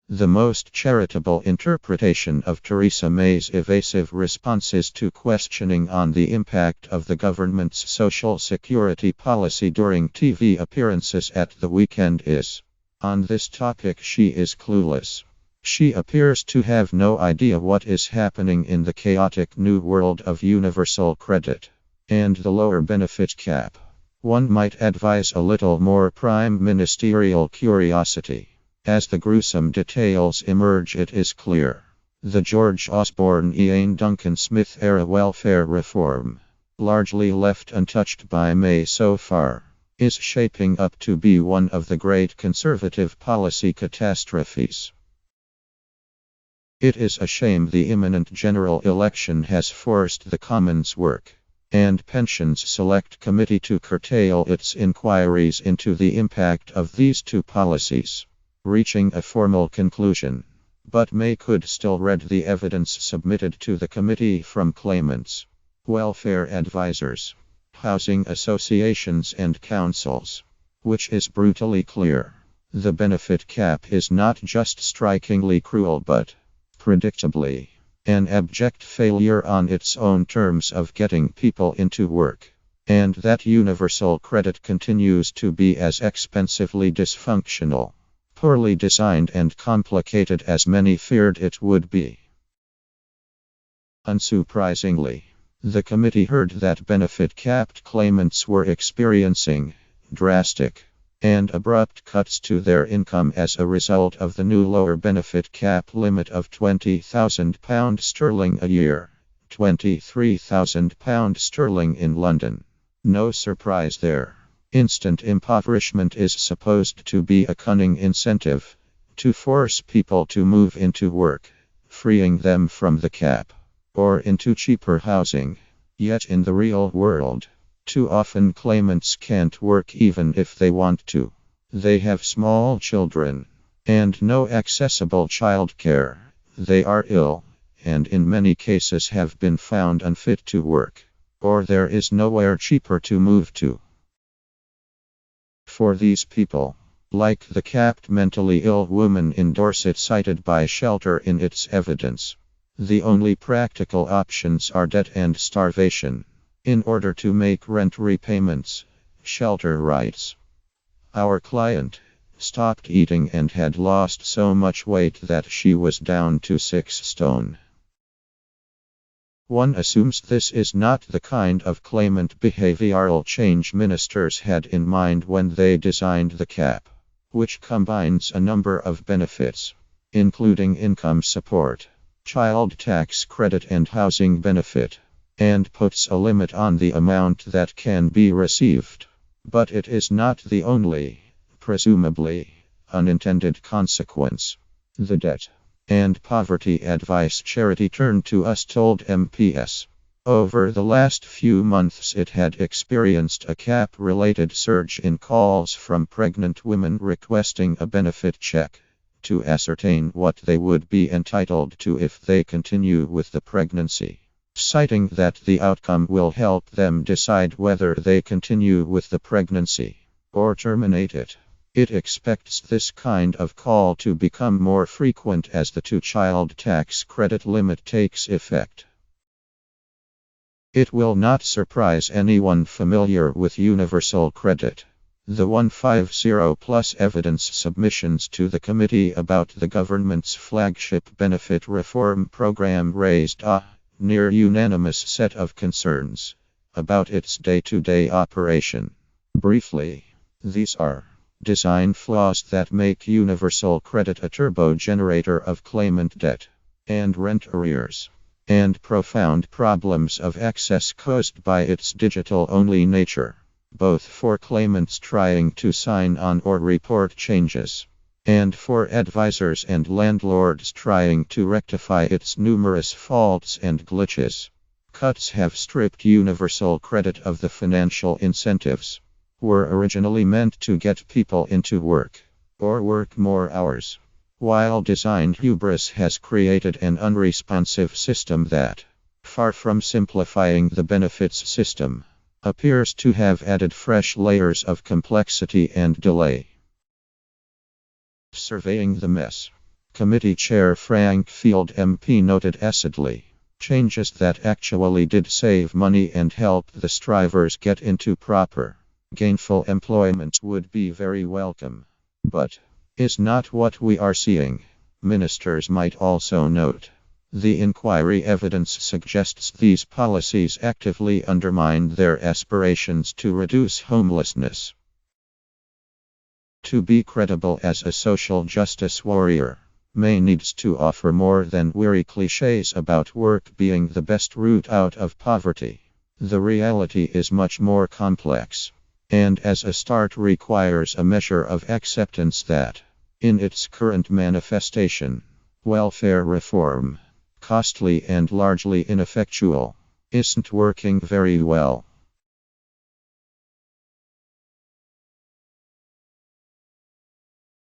The most charitable interpretation of Theresa May's evasive responses to questioning on the impact of the government's social security policy during TV appearances at the weekend is: on this topic she is clueless. She appears to have no idea what is happening in the chaotic new world of universal credit and the lower benefit cap. One might advise a little more prime ministerial curiosity. As the gruesome details emerge, it is clear the George Osborne Ian Duncan Smith era welfare reform, largely left untouched by May so far, is shaping up to be one of the great conservative policy catastrophes. It is a shame the imminent general election has forced the Commons Work and Pensions Select Committee to curtail its inquiries into the impact of these two policies, reaching a formal conclusion. But May could still read the evidence submitted to the committee from claimants, welfare advisors, housing associations and councils, which is brutally clear. The benefit cap is not just strikingly cruel but, predictably, an abject failure on its own terms of getting people into work. And that universal credit continues to be as expensively dysfunctional, poorly designed and complicated as many feared it would be. Unsurprisingly, the committee heard that benefit-capped claimants were experiencing drastic and abrupt cuts to their income as a result of the new lower benefit cap limit of £20,000 a year, £23,000 in London. No surprise there. Instant impoverishment is supposed to be a cunning incentive to force people to move into work, freeing them from the cap, or into cheaper housing. Yet in the real world, too often claimants can't work even if they want to. They have small children and no accessible childcare. They are ill, and in many cases have been found unfit to work, or there is nowhere cheaper to move to. For these people, like the capped mentally ill woman in Dorset cited by Shelter in its evidence, the only practical options are debt and starvation. In order to make rent repayments, Shelter writes, our client stopped eating and had lost so much weight that she was down to 6 stone. One assumes this is not the kind of claimant behavioral change ministers had in mind when they designed the cap, which combines a number of benefits, including income support, child tax credit and housing benefit, and puts a limit on the amount that can be received. But it is not the only, presumably, unintended consequence. The debt and poverty advice charity Turn to Us told MPS, over the last few months it had experienced a cap-related surge in calls from pregnant women requesting a benefit check to ascertain what they would be entitled to if they continue with the pregnancy, citing that the outcome will help them decide whether they continue with the pregnancy or terminate it. It expects this kind of call to become more frequent as the two-child tax credit limit takes effect. It will not surprise anyone familiar with universal credit. The 150+ evidence submissions to the committee about the government's flagship benefit reform program raised a near unanimous set of concerns about its day-to-day operation. Briefly, these are design flaws that make universal credit a turbo generator of claimant debt and rent arrears, and profound problems of access caused by its digital-only nature, both for claimants trying to sign on or report changes, and for advisors and landlords trying to rectify its numerous faults and glitches. Cuts have stripped universal credit of the financial incentives were originally meant to get people into work or work more hours, while design hubris has created an unresponsive system that, far from simplifying the benefits system, appears to have added fresh layers of complexity and delay. Surveying the mess. Committee Chair Frank Field MP noted acidly. Changes that actually did save money and help the strivers get into proper, gainful employment would be very welcome. But is not what we are seeing. Ministers might also note. The inquiry evidence suggests these policies actively undermine their aspirations to reduce homelessness. To be credible as a social justice warrior, May needs to offer more than weary cliches about work being the best route out of poverty. The reality is much more complex, and as a start requires a measure of acceptance that, in its current manifestation, welfare reform, costly and largely ineffectual, isn't working very well.